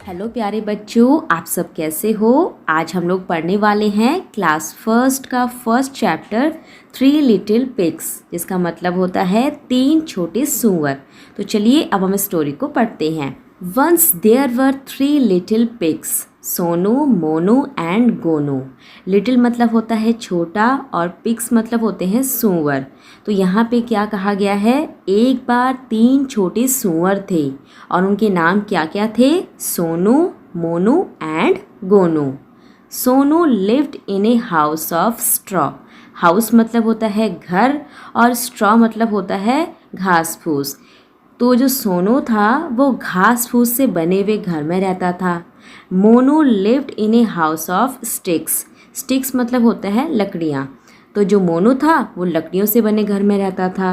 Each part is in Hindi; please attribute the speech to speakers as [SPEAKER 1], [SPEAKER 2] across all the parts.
[SPEAKER 1] हेलो प्यारे बच्चों, आप सब कैसे हो। आज हम लोग पढ़ने वाले हैं क्लास फर्स्ट का फर्स्ट चैप्टर 3 लिटिल पिग्स, जिसका मतलब होता है 3 छोटे सूअर। तो चलिए अब हम स्टोरी को पढ़ते हैं। Once there were 3 little pigs, Sonu, Monu and Gonu. Little मतलब होता है छोटा और पिग्स मतलब होते हैं सूअर। तो यहाँ पे क्या कहा गया है, एक बार 3 छोटे सूअर थे और उनके नाम क्या क्या थे, Sonu, Monu and Gonu. Sonu lived in a house of straw. House मतलब होता है घर और स्ट्रॉ मतलब होता है घास फूस। तो जो सोनू था वो घास फूस से बने हुए घर में रहता था। Monu lived in a house of sticks. Sticks मतलब होता है लकड़ियाँ। तो जो मोनू था वो लकड़ियों से बने घर में रहता था।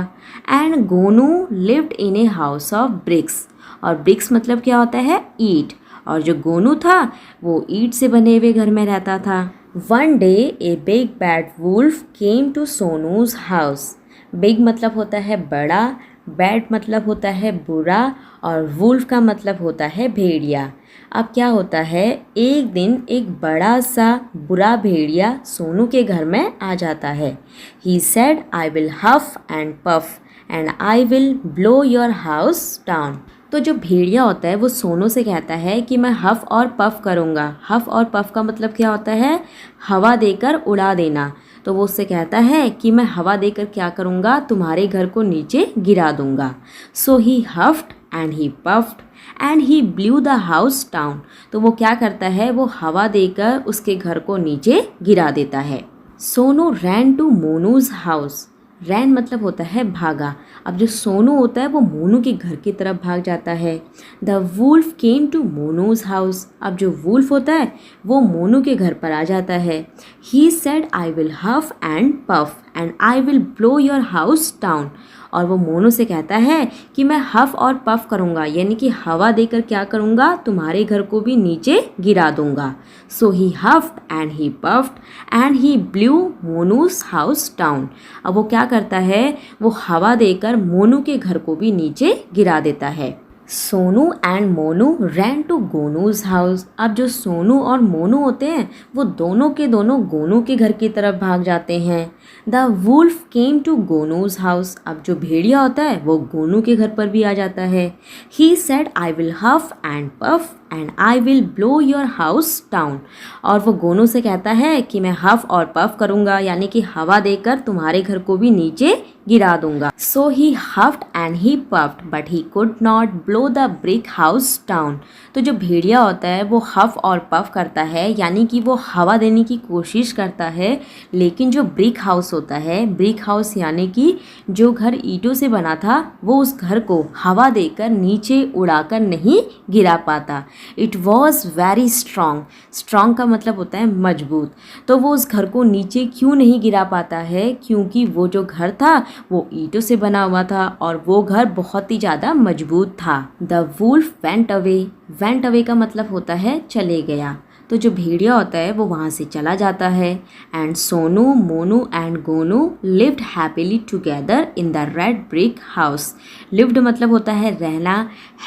[SPEAKER 1] And Gonu lived in a house of BRICS. और ब्रिक्स मतलब क्या होता है, ईंट। और जो गोनू था वो ईंट से बने हुए घर में रहता था। One day a big bad wolf came to Sonu's house. Big मतलब होता है बड़ा, बैड मतलब होता है बुरा और वुल्फ का मतलब होता है भेड़िया। अब क्या होता है, एक दिन एक बड़ा सा बुरा भेड़िया सोनू के घर में आ जाता है। He said I will huff and puff and I will blow your house down. तो जो भेड़िया होता है वो सोनू से कहता है कि मैं हफ और पफ करूँगा। हफ और पफ का मतलब क्या होता है, हवा देकर उड़ा देना। तो वो उससे कहता है कि मैं हवा देकर क्या करूँगा, तुम्हारे घर को नीचे गिरा दूँगा। So he huffed and he puffed and he blew the house down. तो वो क्या करता है, वो हवा देकर उसके घर को नीचे गिरा देता है। Sonu ran to Monu's house. Ran मतलब होता है भागा। अब जो सोनू होता है वो मोनू के घर की तरफ भाग जाता है। The wolf came to Monu's house. अब जो वुल्फ होता है वो मोनू के घर पर आ जाता है। He said I will huff and puff and I will blow your house down. और वो मोनू से कहता है कि मैं हफ और पफ करूँगा, यानी कि हवा देकर क्या करूँगा, तुम्हारे घर को भी नीचे गिरा दूँगा। So he huffed and he puffed and he blew Monu's house down. अब वो क्या करता है, वो हवा देकर मोनू के घर को भी नीचे गिरा देता है। Sonu and Monu ran to Gonu's house. अब जो सोनू और मोनू होते हैं वो दोनों के दोनों गोनू के घर की तरफ भाग जाते हैं। The wolf came to Gonu's house. अब जो भेड़िया होता है वो गोनू के घर पर भी आ जाता है। He said I will huff and puff and I will blow your house down. और वो गोनू से कहता है कि मैं हफ और पफ करूँगा, यानी कि हवा देकर तुम्हारे घर को भी नीचे गिरा दूंगा। So he huffed and he puffed but he could not blow the brick house down. तो जो भेड़िया होता है वो हफ और पफ करता है, यानी कि वो हवा देने की कोशिश करता है, लेकिन जो ब्रिक हाउस होता है, ब्रिक हाउस यानी कि जो घर ईंटों से बना था, वो उस घर को हवा देकर नीचे उड़ाकर नहीं गिरा पाता। It was very strong. Strong का मतलब होता है मजबूत। तो वो उस घर को नीचे क्यों नहीं गिरा पाता है, क्योंकि वो जो घर था वो ईंटों से बना हुआ था और वो घर बहुत ही ज़्यादा मजबूत था। The wolf went away. Went away का मतलब होता है चले गया। तो जो भेड़िया होता है वो वहाँ से चला जाता है। And Sonu, Monu and Gonu lived happily together in the red brick house. Lived मतलब होता है रहना,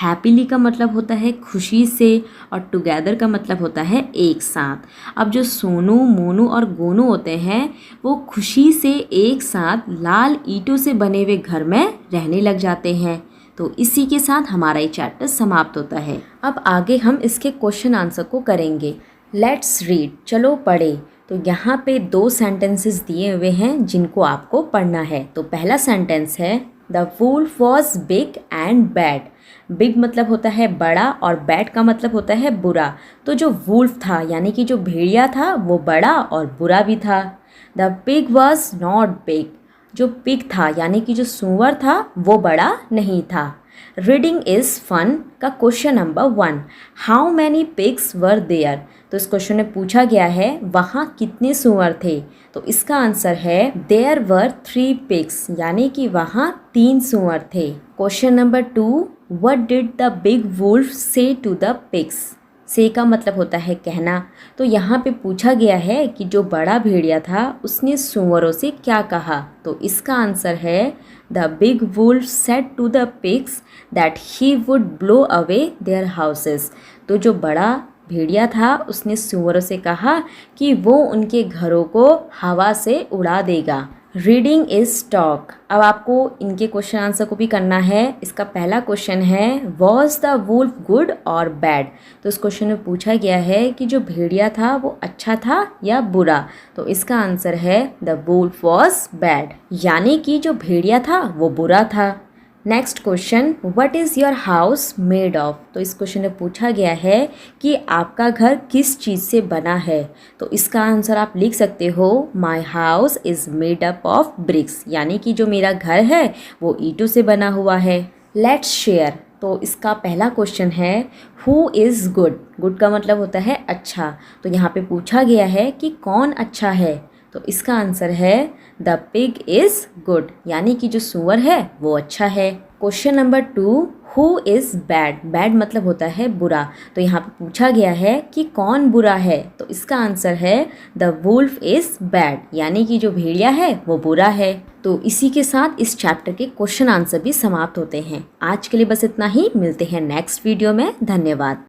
[SPEAKER 1] हैप्पीली का मतलब होता है खुशी से और टुगेदर का मतलब होता है एक साथ। अब जो सोनू, मोनू और गोनू होते हैं वो खुशी से एक साथ लाल ईंटों से बने हुए घर में रहने लग जाते हैं। तो इसी के साथ हमारा ये चैप्टर समाप्त होता है। अब आगे हम इसके क्वेश्चन आंसर को करेंगे। लेट्स रीड, चलो पढ़े। तो यहाँ पे 2 सेंटेंसेस दिए हुए हैं जिनको आपको पढ़ना है। तो पहला सेंटेंस है the wolf was big and bad. Big मतलब होता है बड़ा और बैड का मतलब होता है बुरा। तो जो वुल्फ था यानी कि जो भेड़िया था वो बड़ा और बुरा भी था। The pig was not big. जो पिग था यानी कि जो सूअर था वो बड़ा नहीं था। रीडिंग इज़ फन का question number 1, how many pigs were there. तो इस क्वेश्चन में पूछा गया है वहाँ कितने सूअर थे। तो इसका आंसर है देयर वर 3 पिग्स, यानी कि वहाँ 3 सूअर थे। Question number 2, what did the big wolf say to the pigs. Say का मतलब होता है कहना। तो यहाँ पे पूछा गया है कि जो बड़ा भेड़िया था उसने सूअरों से क्या कहा। तो इसका आंसर है the big wolf said to the pigs that he would blow away their houses. तो जो बड़ा भेड़िया था उसने सूअरों से कहा कि वो उनके घरों को हवा से उड़ा देगा। Reading is talk. अब आपको इनके क्वेश्चन आंसर को भी करना है। इसका पहला क्वेश्चन है वॉज द वुल्फ गुड और बैड। तो इस क्वेश्चन में पूछा गया है कि जो भेड़िया था वो अच्छा था या बुरा। तो इसका आंसर है द वुल्फ वॉज बैड, यानी कि जो भेड़िया था वो बुरा था। Next question, what is your house made of. तो इस क्वेश्चन में पूछा गया है कि आपका घर किस चीज़ से बना है। तो इसका आंसर आप लिख सकते हो my house is made up of BRICS, यानी कि जो मेरा घर है वो ईंटों से बना हुआ है। Let's share. तो इसका पहला क्वेश्चन है हु इज़ गुड। गुड का मतलब होता है अच्छा। तो यहाँ पे पूछा गया है कि कौन अच्छा है। तो इसका आंसर है द पिग इज़ गुड, यानी कि जो सूअर है वो अच्छा है। Question number 2, who is bad. Bad मतलब होता है बुरा। तो यहाँ पे पूछा गया है कि कौन बुरा है। तो इसका आंसर है द वुल्फ इज़ बैड, यानी कि जो भेड़िया है वो बुरा है। तो इसी के साथ इस चैप्टर के क्वेश्चन आंसर भी समाप्त होते हैं। आज के लिए बस इतना ही, मिलते हैं नेक्स्ट वीडियो में। धन्यवाद।